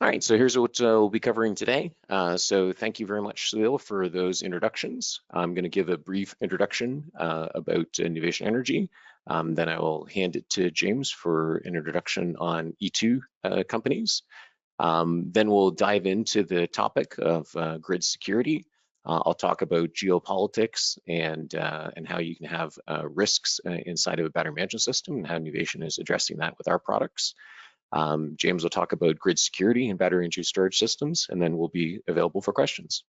All right, so here's what we'll be covering today. So thank you very much, Sunil, for those introductions. I'm going to give a brief introduction about Nuvation Energy. Then I will hand it to James for an introduction on E2 companies. Then we'll dive into the topic of grid security. I'll talk about geopolitics and how you can have risks inside of a battery management system and how Nuvation is addressing that with our products. James will talk about grid security and battery energy storage systems, and then we'll be available for questions.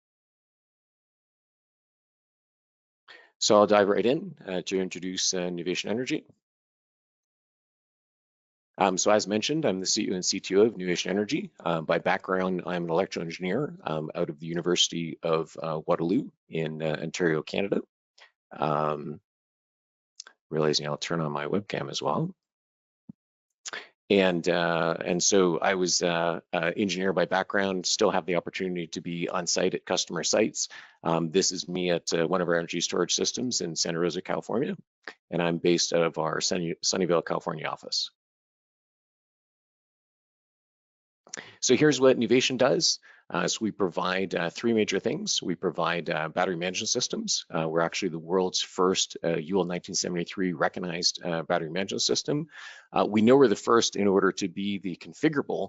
So I'll dive right in to introduce Nuvation Energy. So as mentioned, I'm the CEO and CTO of Nuvation Energy. By background, I'm an electrical engineer out of the University of Waterloo in Ontario, Canada. Realizing I'll turn on my webcam as well. And so I was an engineer by background, still have the opportunity to be on site at customer sites. This is me at one of our energy storage systems in Santa Rosa, California, and I'm based out of our Sunnyvale, California office. So here's what Nuvation does. So we provide three major things. We provide battery management systems. We're actually the world's first UL 1973 recognized battery management system. We know we're the first in order to be the configurable,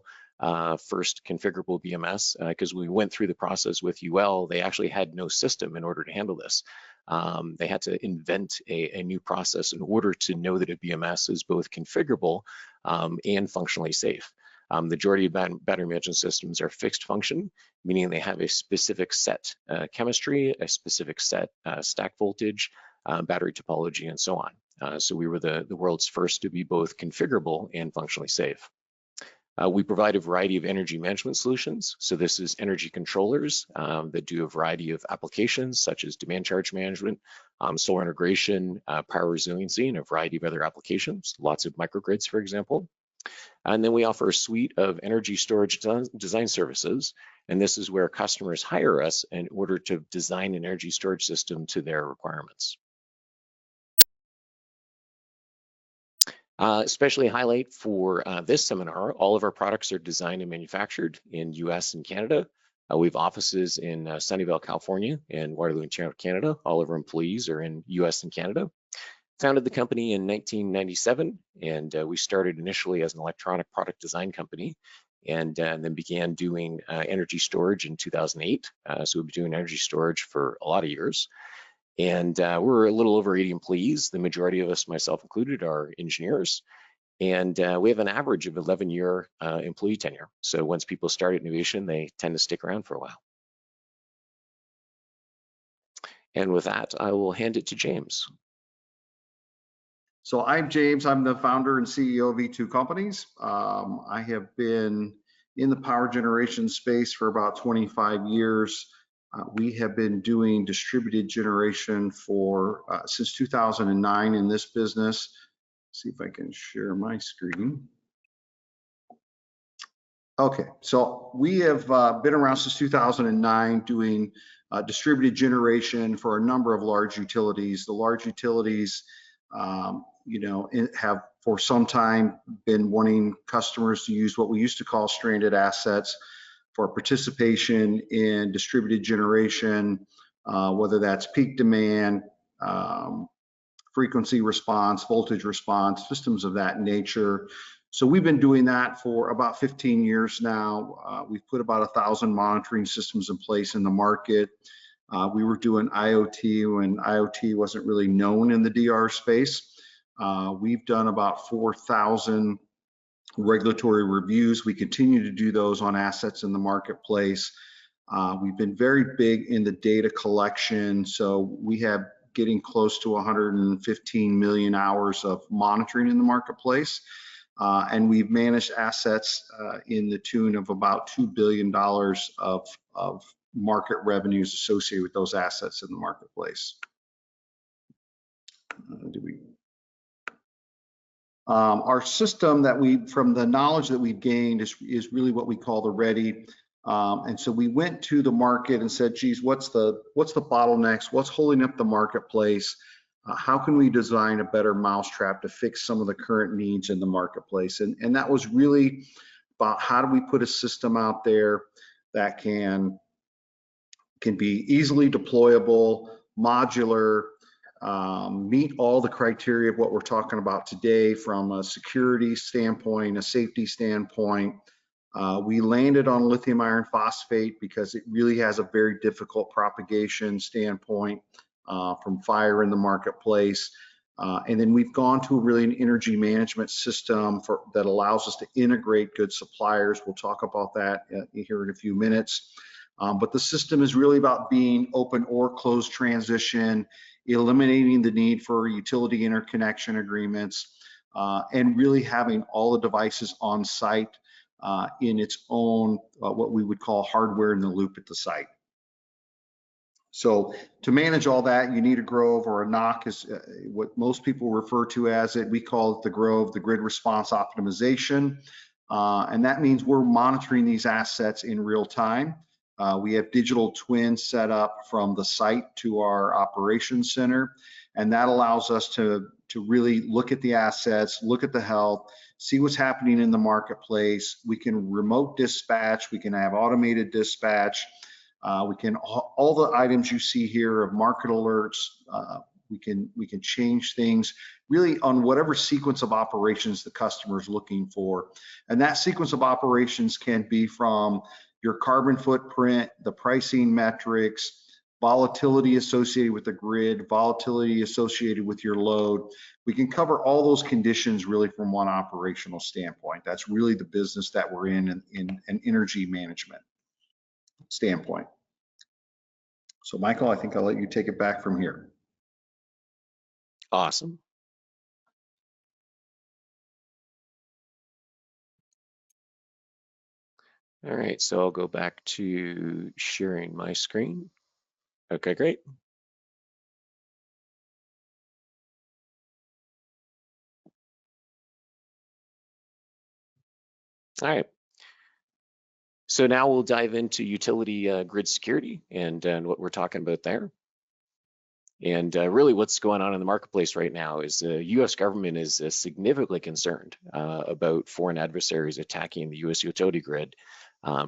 first configurable BMS, because we went through the process with UL. They actually had no system in order to handle this. They had to invent a new process in order to know that a BMS is both configurable and functionally safe. The majority of battery management systems are fixed function, meaning they have a specific set chemistry, a specific set stack voltage, battery topology, and so on. So we were the world's first to be both configurable and functionally safe. We provide a variety of energy management solutions. So this is energy controllers that do a variety of applications such as demand charge management, solar integration, power resiliency, and a variety of other applications, lots of microgrids, for example. And then we offer a suite of energy storage design services. And this is where customers hire us in order to design an energy storage system to their requirements. Especially highlight for this seminar, all of our products are designed and manufactured in US and Canada. We have offices in Sunnyvale, California and Waterloo, Ontario, Canada. All of our employees are in US and Canada. Founded the company in 1997, and we started initially as an electronic product design company, and then began doing energy storage in 2008. So we've been doing energy storage for a lot of years. And we're a little over 80 employees. The majority of us, myself included, are engineers. And we have an average of 11-year employee tenure. So once people start at Nuvation, they tend to stick around for a while. And with that, I will hand it to James. So I'm James. I'm the founder and CEO of E2 Companies. I have been in the power generation space for about 25 years. We have been doing distributed generation for since 2009 in this business. Let's see if I can share my screen. Okay, so we have been around since 2009 doing distributed generation for a number of large utilities. The large utilities have for some time been wanting customers to use what we used to call stranded assets for participation in distributed generation, whether that's peak demand, frequency response, voltage response, systems of that nature. So we've been doing that for about 15 years now. We've put about 1,000 monitoring systems in place in the market. We were doing IoT when IoT wasn't really known in the DR space. We've done about 4,000 regulatory reviews. We continue to do those on assets in the marketplace. We've been very big in the data collection. So we have getting close to 115 million hours of monitoring in the marketplace. And we've managed assets in the tune of about $2 billion of market revenues associated with those assets in the marketplace. Our system that from the knowledge that we've gained is really what we call the ready. And so we went to the market and said, geez, what's the bottlenecks? What's holding up the marketplace? How can we design a better mousetrap to fix some of the current needs in the marketplace? And that was really about how do we put a system out there that can be easily deployable, modular, meet all the criteria of what we're talking about today from a security standpoint, a safety standpoint. We landed on lithium iron phosphate because it really has a very difficult propagation standpoint from fire in the marketplace. And then we've gone to really an energy management system that allows us to integrate good suppliers. We'll talk about that here in a few minutes. But the system is really about being open or closed transition, eliminating the need for utility interconnection agreements, and really having all the devices on site in its own, what we would call hardware in the loop at the site. So to manage all that, you need a Grove, or a NOC is what most people refer to as it. We call it the Grove, the grid response optimization. And that means we're monitoring these assets in real time. We have digital twins set up from the site to our operations center, and that allows us to really look at the assets, look at the health, see what's happening in the marketplace. We can remote dispatch, we can have automated dispatch, we can, all the items you see here of market alerts, we can change things really on whatever sequence of operations the customer is looking for. And that sequence of operations can be from your carbon footprint, the pricing metrics, volatility associated with the grid, volatility associated with your load. We can cover all those conditions really from one operational standpoint. That's really the business that we're in an energy management standpoint. So Michael, I think I'll let you take it back from here. Awesome. All right, so I'll go back to sharing my screen. Okay, great. All right. So now we'll dive into utility grid security and what we're talking about there. And really what's going on in the marketplace right now is the US government is significantly concerned about foreign adversaries attacking the US utility grid.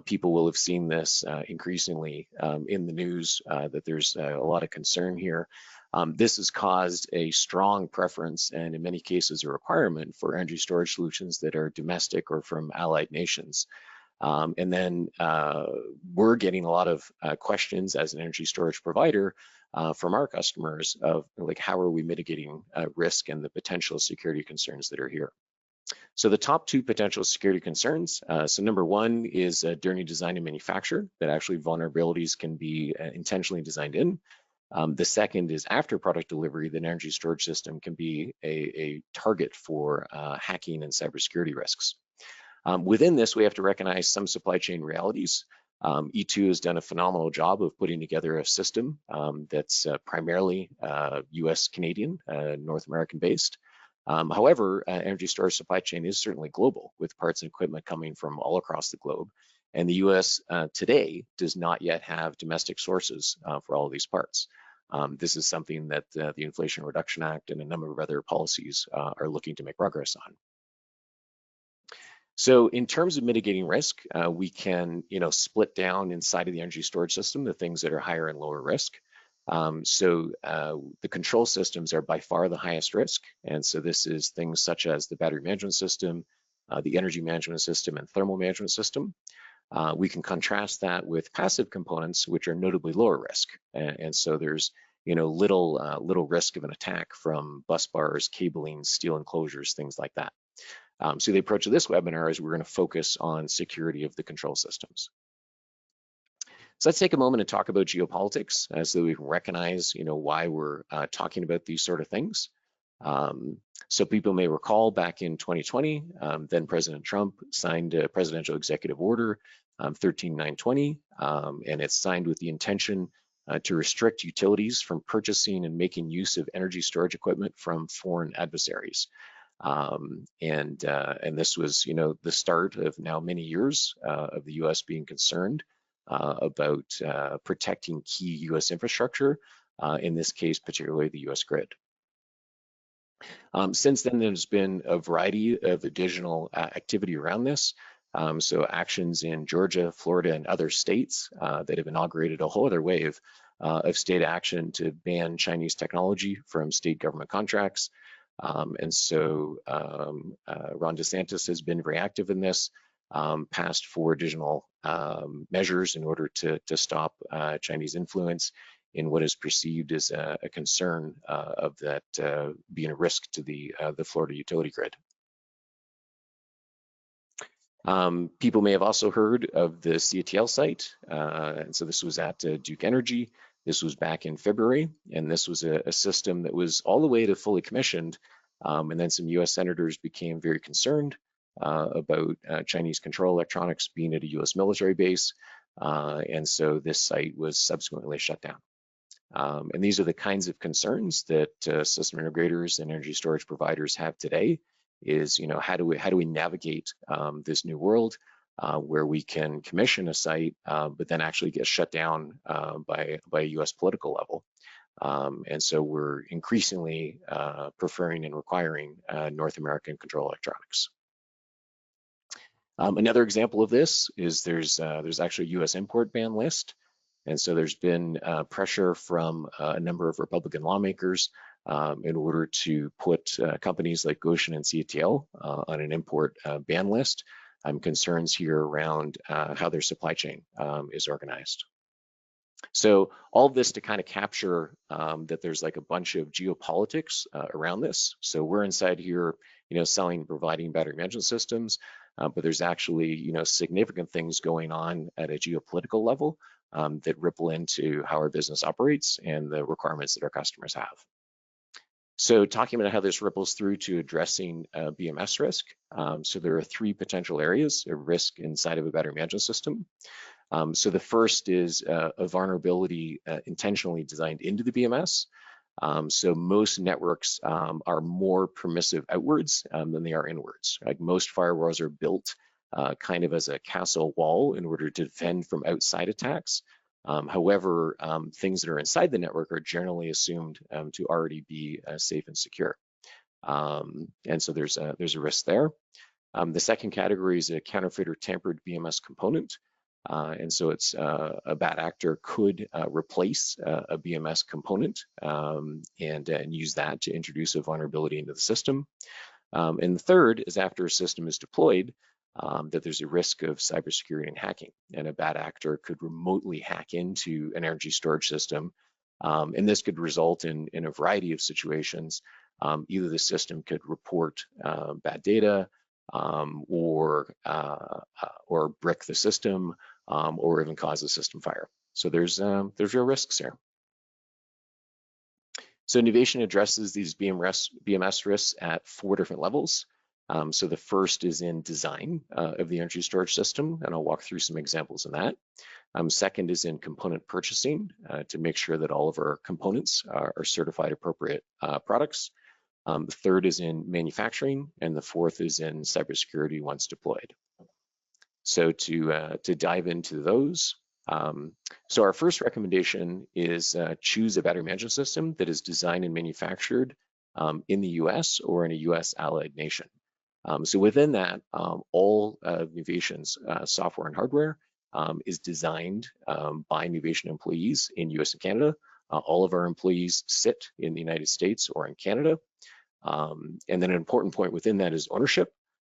People will have seen this increasingly in the news that there's a lot of concern here. This has caused a strong preference and in many cases a requirement for energy storage solutions that are domestic or from allied nations. And then we're getting a lot of questions as an energy storage provider from our customers of like, how are we mitigating risk and the potential security concerns that are here? So the top two potential security concerns, so number one is during design and manufacture, that actually vulnerabilities can be intentionally designed in. The second is after product delivery, the energy storage system can be a target for hacking and cybersecurity risks. Within this, we have to recognize some supply chain realities. E2 has done a phenomenal job of putting together a system that's primarily US Canadian, North American based. However, energy storage supply chain is certainly global, with parts and equipment coming from all across the globe. And the US today does not yet have domestic sources for all of these parts. This is something that the Inflation Reduction Act and a number of other policies are looking to make progress on. So in terms of mitigating risk, we can split down inside of the energy storage system the things that are higher and lower risk. So the control systems are by far the highest risk. And so this is things such as the battery management system, the energy management system, and thermal management system. We can contrast that with passive components, which are notably lower risk. And so there's little risk of an attack from bus bars, cabling, steel enclosures, things like that. So the approach of this webinar is we're going to focus on security of the control systems. So let's take a moment and talk about geopolitics so that we can recognize, why we're talking about these sort of things. So people may recall back in 2020, then President Trump signed a presidential executive order 13920, and it's signed with the intention to restrict utilities from purchasing and making use of energy storage equipment from foreign adversaries. And this was, the start of now many years of the U.S. being concerned about protecting key U.S. infrastructure, in this case, particularly the U.S. grid. Since then, there's been a variety of additional activity around this. So actions in Georgia, Florida, and other states that have inaugurated a whole other wave of state action to ban Chinese technology from state government contracts. And so Ron DeSantis has been very active in this, passed 4 additional measures in order to stop Chinese influence in what is perceived as a concern of that being a risk to the Florida utility grid. People may have also heard of the CATL site, and so this was at Duke Energy. This was back in February, and this was a system that was all the way to fully commissioned, and then some US senators became very concerned about Chinese control electronics being at a US military base, and so this site was subsequently shut down. And these are the kinds of concerns that system integrators and energy storage providers have today, is, you know, how do we navigate this new world where we can commission a site but then actually get shut down by a US political level. And so we're increasingly preferring and requiring North American control electronics. Another example of this is there's actually a US import ban list. And so there's been pressure from a number of Republican lawmakers in order to put companies like Goshen and CATL on an import ban list. Concerns here around how their supply chain is organized. So all of this to kind of capture that there's like a bunch of geopolitics around this. So we're inside here, you know, selling and providing battery management systems, but there's actually, you know, significant things going on at a geopolitical level that ripple into how our business operates and the requirements that our customers have. So talking about how this ripples through to addressing BMS risk. So there are 3 potential areas of risk inside of a battery management system. So the first is a vulnerability intentionally designed into the BMS. So most networks are more permissive outwards than they are inwards. Like most firewalls are built kind of as a castle wall in order to defend from outside attacks. However, things that are inside the network are generally assumed to already be safe and secure. And so there's a risk there. The second category is a counterfeit or tampered BMS component. And so it's a bad actor could replace a BMS component and use that to introduce a vulnerability into the system. And the third is after a system is deployed, that there's a risk of cybersecurity and hacking, and a bad actor could remotely hack into an energy storage system. And this could result in a variety of situations. Either the system could report bad data or brick the system or even cause a system fire. So there's real risks here. So Nuvation addresses these BMS risks at 4 different levels. So the first is in design of the energy storage system, and I'll walk through some examples of that. Second is in component purchasing to make sure that all of our components are certified appropriate products. The third is in manufacturing, and the fourth is in cybersecurity once deployed. So to dive into those, so our first recommendation is choose a battery management system that is designed and manufactured in the US or in a US allied nation. So within that, all of Nuvation's software and hardware is designed by Nuvation employees in US and Canada. All of our employees sit in the United States or in Canada. And then an important point within that is ownership.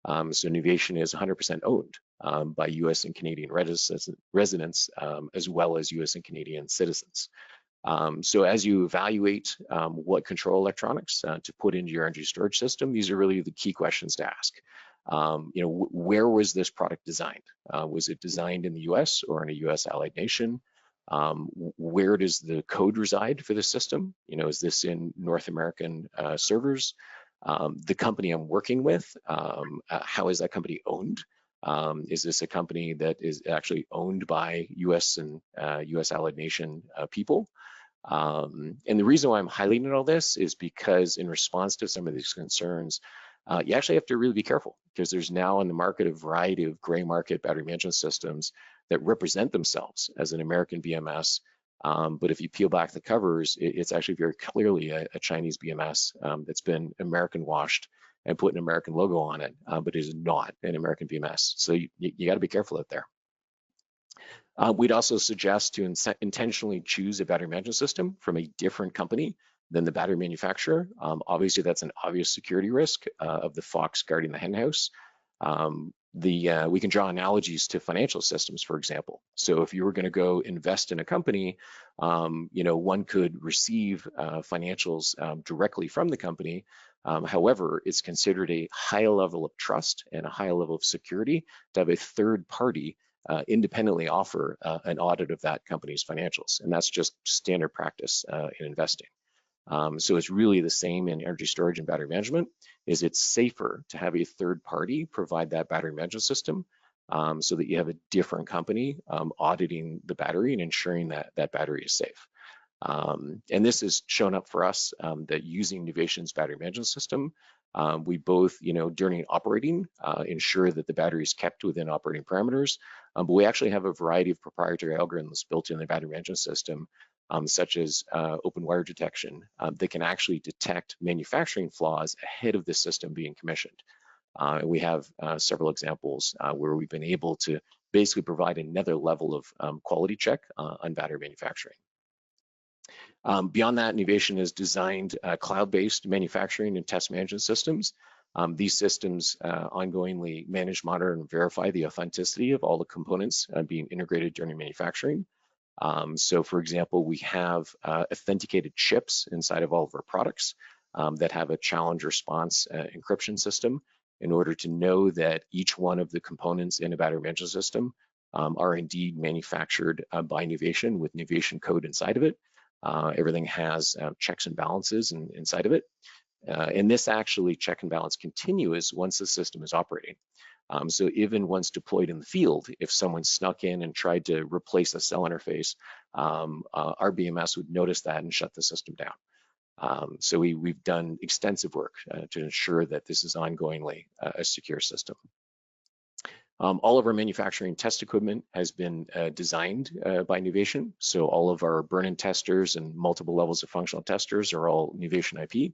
So Nuvation is 100% owned by US and Canadian residents as well as US and Canadian citizens. So as you evaluate what control electronics to put into your energy storage system, these are really the key questions to ask. You know, where was this product designed? Was it designed in the US or in a US allied nation? Where does the code reside for the system? You know, is this in North American servers? The company I'm working with, how is that company owned? Is this a company that is actually owned by US and US allied nation people? And the reason why I'm highlighting all this is because in response to some of these concerns, you actually have to really be careful, because there's now in the market a variety of gray market battery management systems that represent themselves as an American BMS. But if you peel back the covers, it's actually very clearly a Chinese BMS that's been American washed and put an American logo on it, but it is not an American BMS. So you got to be careful out there. We'd also suggest to intentionally choose a battery management system from a different company than the battery manufacturer. Obviously, that's an obvious security risk of the fox guarding the henhouse. We can draw analogies to financial systems, for example. So if you were going to go invest in a company, one could receive financials directly from the company. However, it's considered a high level of trust and a high level of security to have a third party independently offer an audit of that company's financials. And that's just standard practice in investing. So it's really the same in energy storage and battery management. Is it's safer to have a third party provide that battery management system so that you have a different company auditing the battery and ensuring that that battery is safe. And this has shown up for us that using Nuvation's battery management system, we both, during operating, ensure that the battery is kept within operating parameters, but we actually have a variety of proprietary algorithms built in the battery management system, such as open wire detection, that can actually detect manufacturing flaws ahead of the system being commissioned. We have several examples where we've been able to basically provide another level of quality check on battery manufacturing. Beyond that, Nuvation has designed cloud-based manufacturing and test management systems. These systems ongoingly manage, monitor, and verify the authenticity of all the components being integrated during manufacturing. So for example, we have authenticated chips inside of all of our products that have a challenge response encryption system in order to know that each one of the components in a battery management system are indeed manufactured by Nuvation with Nuvation code inside of it. Everything has checks and balances inside of it. And this actually check and balance continuous once the system is operating. So even once deployed in the field, if someone snuck in and tried to replace a cell interface, our BMS would notice that and shut the system down. So we've done extensive work to ensure that this is ongoingly a secure system. All of our manufacturing test equipment has been designed by Nuvation. So all of our burn-in testers and multiple levels of functional testers are all Nuvation IP.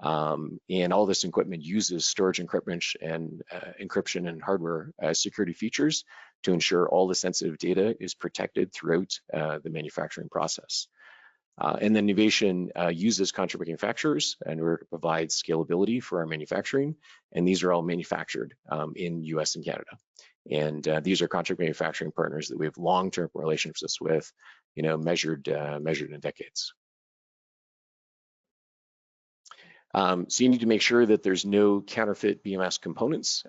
And all this equipment uses storage encryption and hardware security features to ensure all the sensitive data is protected throughout the manufacturing process. And then Nuvation uses contract manufacturers in order to provide scalability for our manufacturing. And these are all manufactured in US and Canada. And these are contract manufacturing partners that we have long-term relationships with, measured in decades. So you need to make sure that there's no counterfeit BMS components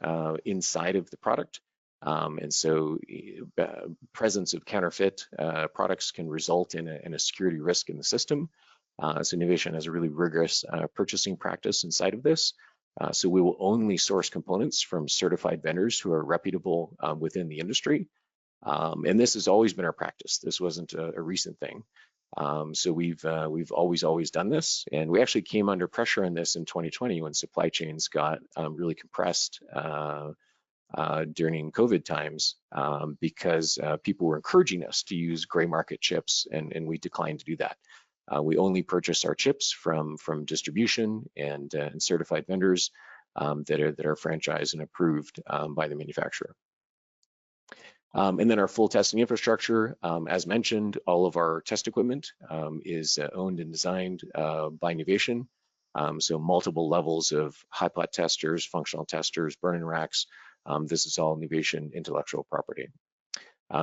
inside of the product. And so presence of counterfeit products can result in a security risk in the system. So Nuvation has a really rigorous purchasing practice inside of this. So we will only source components from certified vendors who are reputable within the industry. And this has always been our practice. This wasn't a recent thing. So we've always done this, and we actually came under pressure on this in 2020 when supply chains got really compressed during COVID times because people were encouraging us to use gray market chips, and we declined to do that. We only purchase our chips from distribution and certified vendors that are franchised and approved by the manufacturer. And then our full testing infrastructure, as mentioned, all of our test equipment is owned and designed by Nuvation. So multiple levels of high pot testers, functional testers, burn-in racks. This is all Nuvation intellectual property.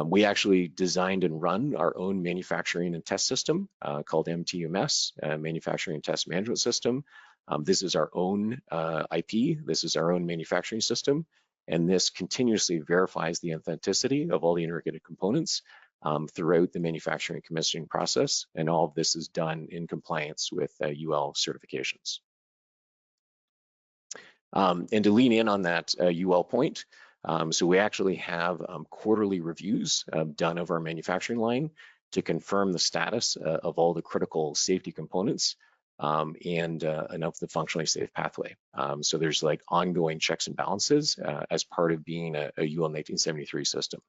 We actually designed and run our own manufacturing and test system called MTMS, Manufacturing and Test Management System. This is our own IP. This is our own manufacturing system. And this continuously verifies the authenticity of all the integrated components throughout the manufacturing commissioning process. And all of this is done in compliance with UL certifications. And to lean in on that UL point, so we actually have quarterly reviews done of our manufacturing line to confirm the status of all the critical safety components and of the functionally safe pathway. So there's like ongoing checks and balances as part of being a UL 1973 system.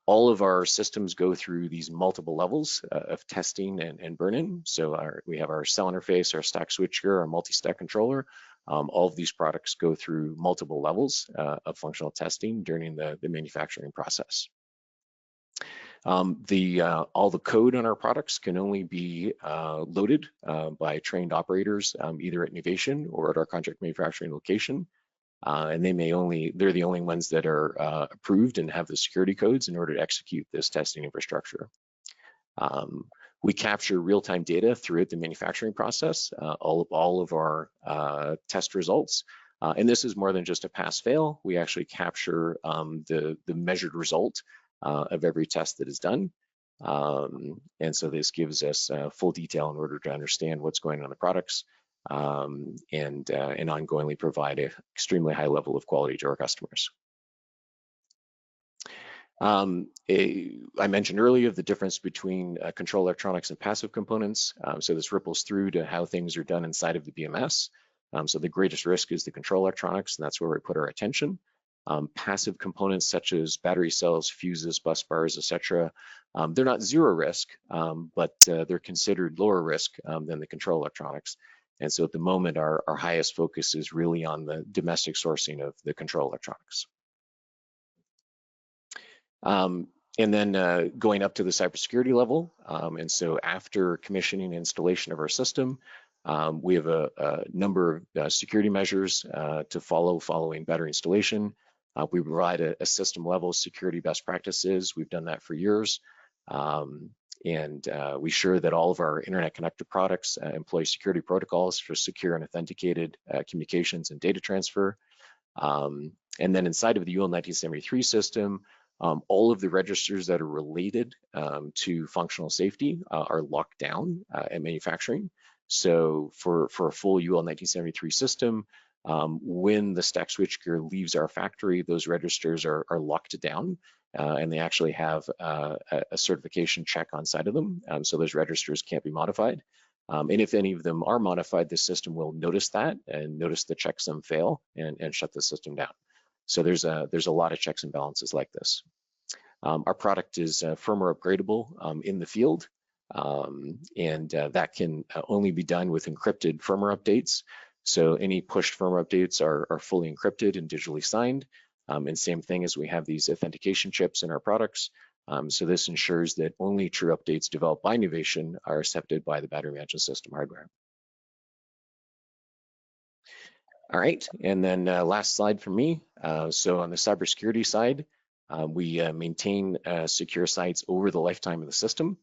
All of our systems go through these multiple levels of testing and burn-in. So we have our cell interface, our stack switchgear, our multi-stack controller. All of these products go through multiple levels of functional testing during the manufacturing process. All the code on our products can only be loaded by trained operators, either at Nuvation or at our contract manufacturing location. And they're the only ones that are approved and have the security codes in order to execute this testing infrastructure. We capture real-time data throughout the manufacturing process, all of our test results. And this is more than just a pass-fail. We actually capture the measured result of every test that is done. And so this gives us full detail in order to understand what's going on in the products and ongoingly provide an extremely high level of quality to our customers. I mentioned earlier the difference between control electronics and passive components. So this ripples through to how things are done inside of the BMS. So the greatest risk is the control electronics, and that's where we put our attention. Passive components such as battery cells, fuses, bus bars, etc. They're not zero risk, but they're considered lower risk than the control electronics. And so at the moment, our highest focus is really on the domestic sourcing of the control electronics. And then going up to the cybersecurity level. And so after commissioning and installation of our system, we have a number of security measures to follow following battery installation. We provide a system level security best practices. We've done that for years. And we ensure that all of our internet connected products employ security protocols for secure and authenticated communications and data transfer. And then inside of the UL 1973 system, all of the registers that are related to functional safety are locked down at manufacturing. So for a full UL 1973 system, when the stack switchgear leaves our factory, those registers are locked down and they actually have a certification check on side of them. So those registers can't be modified. And if any of them are modified, the system will notice that and notice the checksum fail and shut the system down. So there's a lot of checks and balances like this. Our product is firmware upgradable in the field, and that can only be done with encrypted firmware updates. So any pushed firmware updates are fully encrypted and digitally signed. And same thing as we have these authentication chips in our products. So this ensures that only true updates developed by Nuvation are accepted by the battery management system hardware. All right, and then last slide for me. So on the cybersecurity side, we maintain secure sites over the lifetime of the system.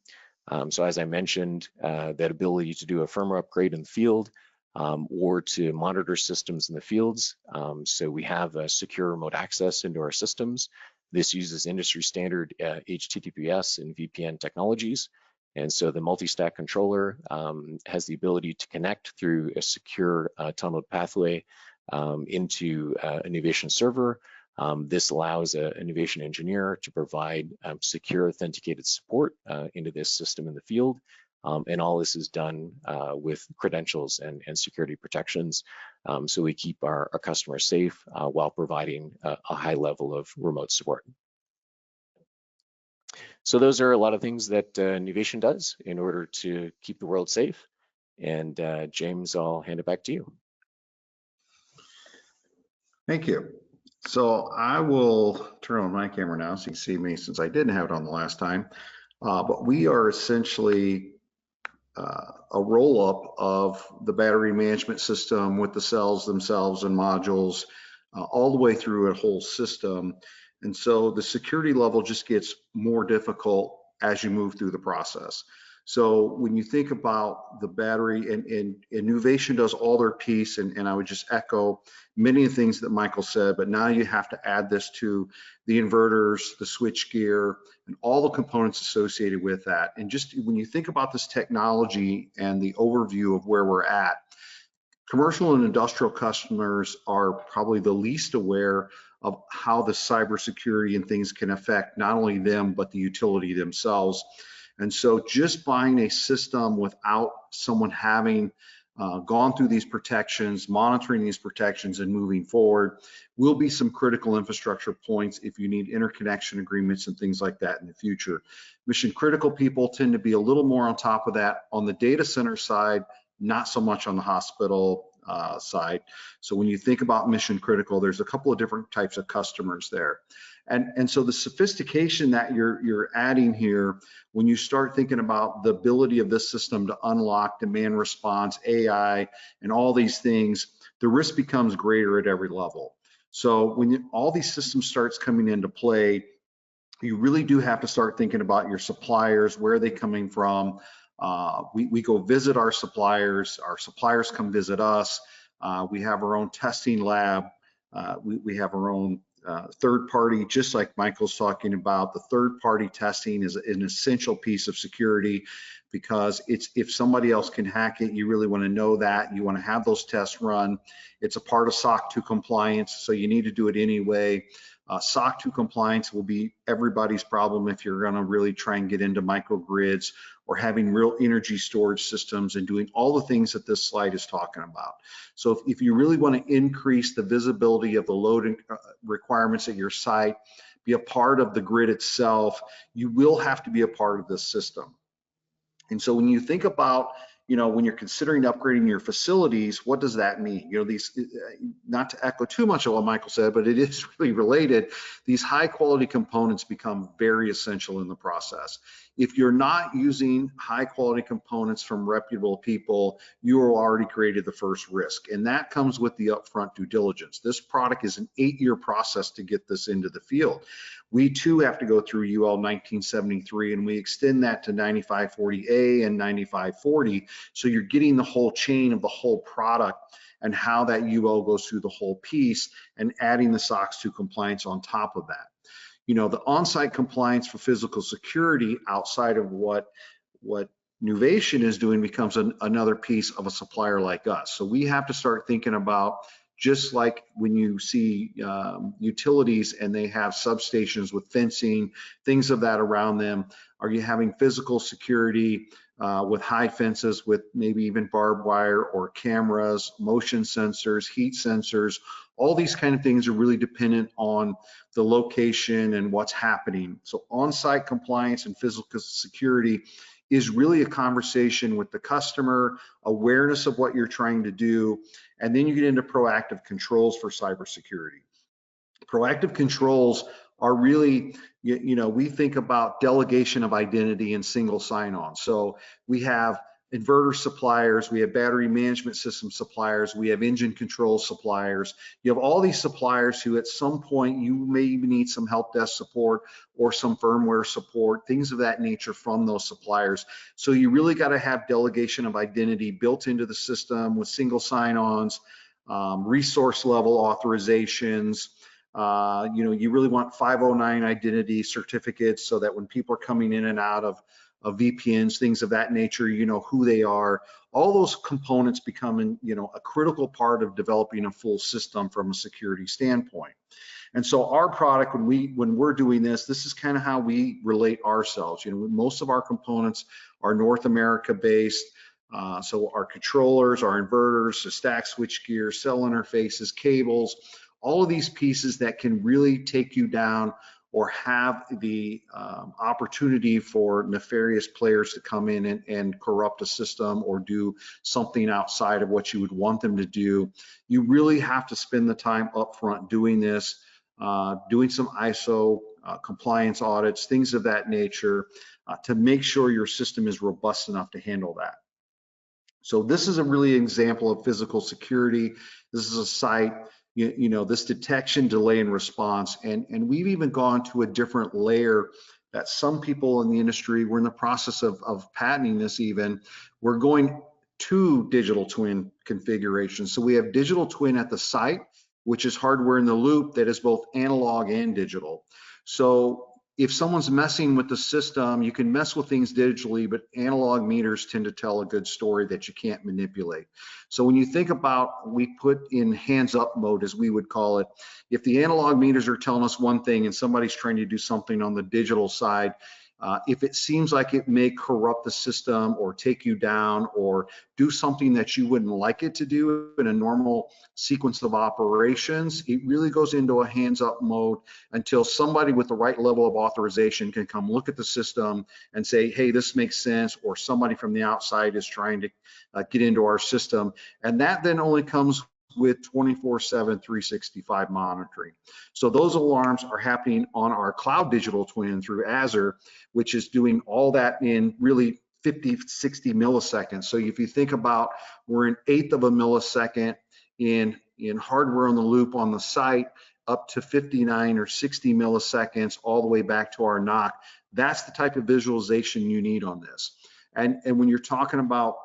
So as I mentioned, that ability to do a firmware upgrade in the field or to monitor systems in the fields. So we have a secure remote access into our systems. This uses industry standard HTTPS and VPN technologies. And so the multi-stack controller has the ability to connect through a secure tunneled pathway into a Nuvation server. This allows a Nuvation engineer to provide secure authenticated support into this system in the field. And all this is done with credentials and security protections. So we keep our customers safe while providing a high level of remote support. So those are a lot of things that Nuvation does in order to keep the world safe. And James, I'll hand it back to you. Thank you. So I will turn on my camera now so you can see me since I didn't have it on the last time. But we are essentially a roll-up of the battery management system with the cells themselves and modules all the way through a whole system. And so the security level just gets more difficult as you move through the process. So when you think about the battery, and Nuvation does all their piece, and I would just echo many of the things that Michael said, but now you have to add this to the inverters, the switch gear, and all the components associated with that. And just when you think about this technology and the overview of where we're at, commercial and industrial customers are probably the least aware of how the cybersecurity and things can affect not only them, but the utility themselves. And so just buying a system without someone having gone through these protections, monitoring these protections and moving forward. Will be some critical infrastructure points if you need interconnection agreements and things like that in the future. Mission critical people tend to be a little more on top of that. On the data center side, not so much on the hospital side. So when you think about mission critical, there's a couple of different types of customers there. And so the sophistication that you're adding here, when you start thinking about the ability of this system to unlock demand response, AI, and all these things, the risk becomes greater at every level. So when all these systems starts coming into play, you really do have to start thinking about your suppliers, where are they coming from? We go visit our suppliers come visit us. We have our own testing lab. We have our own third party, just like Michael's talking about. The third party testing is an essential piece of security, because if somebody else can hack it, you really want to know that. You want to have those tests run. It's a part of SOC 2 compliance, so you need to do it anyway. SOC 2 compliance will be everybody's problem if you're going to really try and get into microgrids or having real energy storage systems and doing all the things that this slide is talking about. So if you really want to increase the visibility of the load requirements at your site, be a part of the grid itself, you will have to be a part of this system. And so when you think about, when you're considering upgrading your facilities, what does that mean? These, not to echo too much of what Michael said, but it is really related. These high quality components become very essential in the process. If you're not using high quality components from reputable people, you are already created the first risk. And that comes with the upfront due diligence. This product is an 8-year process to get this into the field. We too have to go through UL 1973, and we extend that to 9540A and 9540. So you're getting the whole chain of the whole product and how that UL goes through the whole piece, and adding the SOC 2 compliance on top of that. The on-site compliance for physical security outside of what Nuvation is doing becomes another piece of a supplier like us. So we have to start thinking about, just like when you see utilities and they have substations with fencing, things of that around them, are you having physical security with high fences with maybe even barbed wire or cameras, motion sensors, heat sensors? All these kind of things are really dependent on the location and what's happening. So on-site compliance and physical security is really a conversation with the customer, awareness of what you're trying to do, and then you get into proactive controls for cybersecurity. Proactive controls are really, we think about delegation of identity and single sign-on. So we have inverter suppliers, we have battery management system suppliers, we have engine control suppliers. You have all these suppliers who at some point you may need some help desk support or some firmware support, things of that nature from those suppliers. So you really got to have delegation of identity built into the system with single sign-ons, resource level authorizations. You really want 509 identity certificates so that when people are coming in and out of VPNs, things of that nature, you know who they are. All those components become, a critical part of developing a full system from a security standpoint. And so our product, when we're doing this is kind of how we relate ourselves. Most of our components are North America based. So our controllers, our inverters, the stack switch gear, cell interfaces, cables, all of these pieces that can really take you down or have the opportunity for nefarious players to come in and corrupt a system or do something outside of what you would want them to do. You really have to spend the time up front doing this, doing some ISO compliance audits, things of that nature, to make sure your system is robust enough to handle that. So this is a really example of physical security. This is a site, this detection, delay, and response. And we've even gone to a different layer that some people in the industry, we're in the process of patenting this even. We're going to digital twin configuration. So we have digital twin at the site, which is hardware in the loop that is both analog and digital. So if someone's messing with the system, you can mess with things digitally, but analog meters tend to tell a good story that you can't manipulate. So when you think about, we put in hands up mode, as we would call it, if the analog meters are telling us one thing and somebody's trying to do something on the digital side, If it seems like it may corrupt the system or take you down or do something that you wouldn't like it to do in a normal sequence of operations, it really goes into a hands-up mode until somebody with the right level of authorization can come look at the system and say, hey, this makes sense, or somebody from the outside is trying to get into our system. And that then only comes with 24/7, 365 monitoring. So those alarms are happening on our cloud digital twin through Azure, which is doing all that in really 50, 60 milliseconds. So if you think about, we're an eighth of a millisecond in hardware on the loop on the site, up to 59 or 60 milliseconds all the way back to our NOC. That's the type of visualization you need on this. And when you're talking about,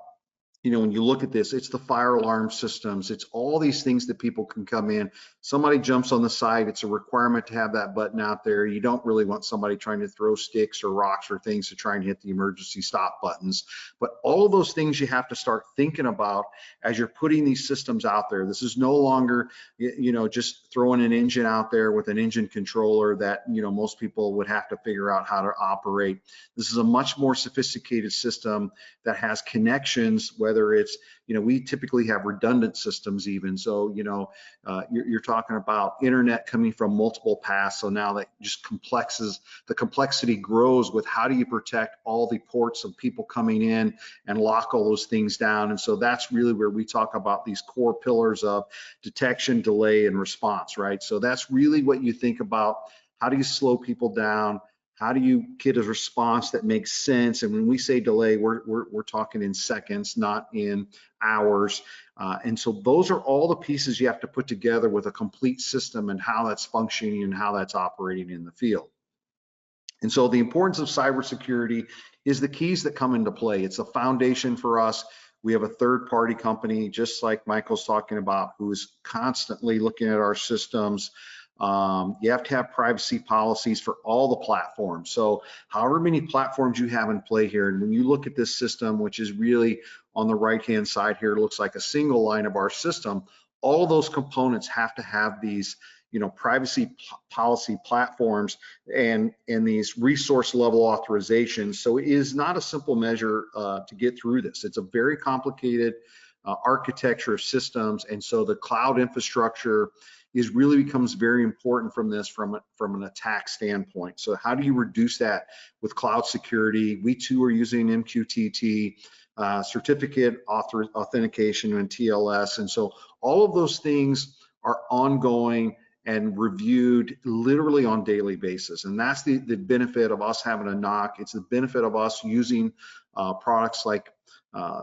when you look at this, it's the fire alarm systems, it's all these things that people can come in. Somebody jumps on the site, it's a requirement to have that button out there. You don't really want somebody trying to throw sticks or rocks or things to try and hit the emergency stop buttons. But all of those things you have to start thinking about as you're putting these systems out there. This is no longer, just throwing an engine out there with an engine controller that, most people would have to figure out how to operate. This is a much more sophisticated system that has connections, whether it's, we typically have redundant systems even. So, you're talking about internet coming from multiple paths. So now that just the complexity grows with how do you protect all the ports of people coming in and lock all those things down. And so that's really where we talk about these core pillars of detection, delay, and response, right? So that's really what you think about. How do you slow people down? How do you get a response that makes sense? And when we say delay, we're talking in seconds, not in hours. And so those are all the pieces you have to put together with a complete system and how that's functioning and how that's operating in the field. And so the importance of cybersecurity is the keys that come into play. It's a foundation for us. We have a third-party company, just like Michael's talking about, who is constantly looking at our systems. You have to have privacy policies for all the platforms. So however many platforms you have in play here, and when you look at this system, which is really on the right-hand side here, it looks like a single line of our system, all of those components have to have these, privacy policy platforms and these resource level authorizations. So it is not a simple measure to get through this. It's a very complicated architecture of systems. And so the cloud infrastructure really becomes very important from an attack standpoint. So how do you reduce that with cloud security? We too are using MQTT, certificate authentication, and TLS. And so all of those things are ongoing and reviewed literally on a daily basis. And that's the benefit of us having a NOC. It's the benefit of us using products like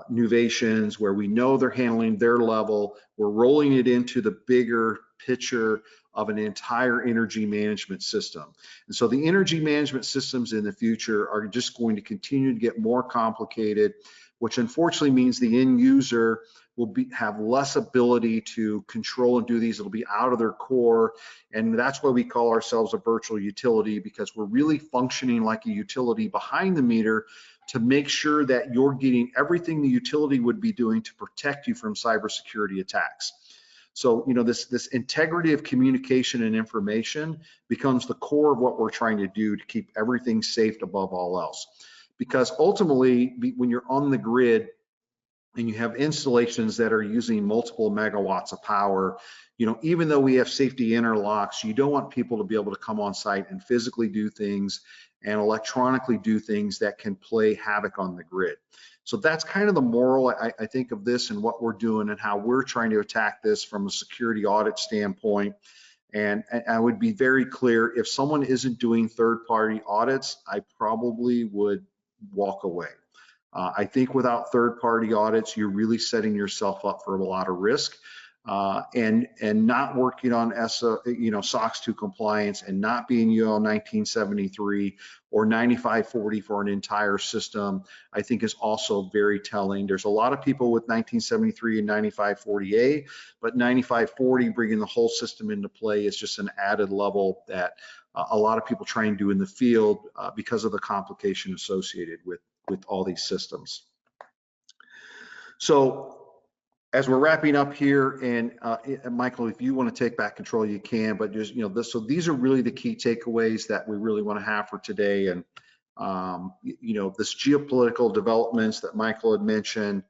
Nuvations, where we know they're handling their level. We're rolling it into the bigger picture of an entire energy management system. And so the energy management systems in the future are just going to continue to get more complicated, which unfortunately means the end user will have less ability to control and do these. It'll be out of their core. And that's why we call ourselves a virtual utility, because we're really functioning like a utility behind the meter to make sure that you're getting everything the utility would be doing to protect you from cybersecurity attacks. So, this integrity of communication and information becomes the core of what we're trying to do to keep everything safe above all else. Because ultimately, when you're on the grid and you have installations that are using multiple megawatts of power, even though we have safety interlocks, you don't want people to be able to come on site and physically do things and electronically do things that can play havoc on the grid. So that's kind of the moral, I think, of this and what we're doing and how we're trying to attack this from a security audit standpoint. And I would be very clear, if someone isn't doing third-party audits, I probably would walk away. I think without third-party audits, you're really setting yourself up for a lot of risk. And not working on SOX 2 compliance and not being UL 1973 or 9540 for an entire system, I think is also very telling. There's a lot of people with 1973 and 9540A, but 9540 bringing the whole system into play is just an added level that a lot of people try and do in the field because of the complication associated with all these systems. So, as we're wrapping up here, and Michael, if you want to take back control, you can. But just so these are really the key takeaways that we really want to have for today. And This geopolitical developments that Michael had mentioned.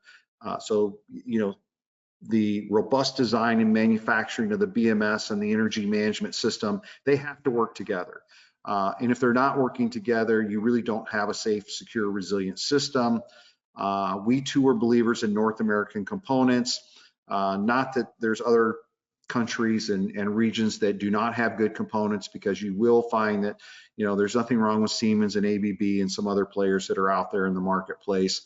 The robust design and manufacturing of the BMS and the energy management system, they have to work together. And if they're not working together, you really don't have a safe, secure, resilient system. We too are believers in North American components. Not that there's other countries and regions that do not have good components, because you will find that, there's nothing wrong with Siemens and ABB and some other players that are out there in the marketplace.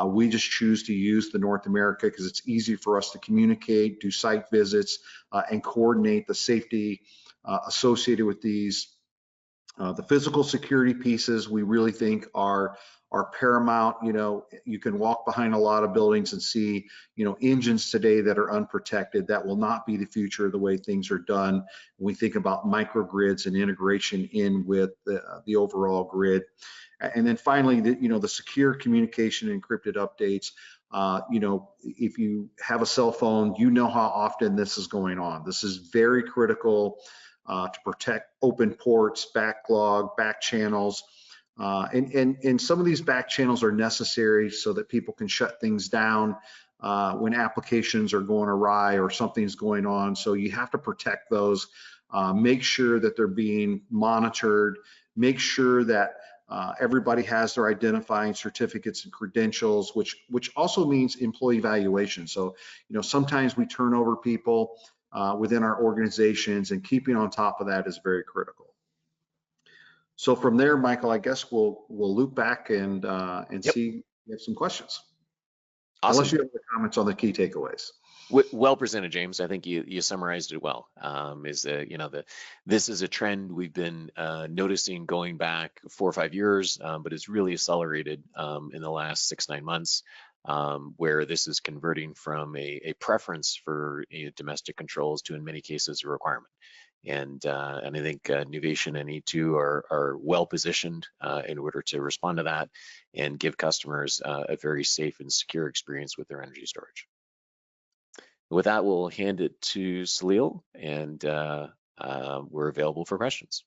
We just choose to use the North America because it's easy for us to communicate, do site visits, and coordinate the safety associated with these. The physical security pieces we really think are paramount. You can walk behind a lot of buildings and see, engines today that are unprotected. That will not be the future of the way things are done when we think about microgrids and integration in with the overall grid. And then finally, the secure communication and encrypted updates. If you have a cell phone, how often this is going on. This is very critical to protect open ports, backlog, back channels. And some of these back channels are necessary so that people can shut things down when applications are going awry or something's going on. So you have to protect those, make sure that they're being monitored, make sure that everybody has their identifying certificates and credentials, which also means employee evaluation. So, sometimes we turn over people within our organizations, and keeping on top of that is very critical. So from there, Michael, I guess we'll loop back and Yep. see if you have some questions. Awesome. Unless you have any comments on the key takeaways. Well presented, James. I think you summarized it well. This is a trend we've been noticing going back 4 or 5 years, but it's really accelerated in the last 6-9 months, where this is converting from a preference for domestic controls to, in many cases, a requirement. And I think Nuvation and E2 are well positioned in order to respond to that and give customers a very safe and secure experience with their energy storage. With that, we'll hand it to Salil, and we're available for questions.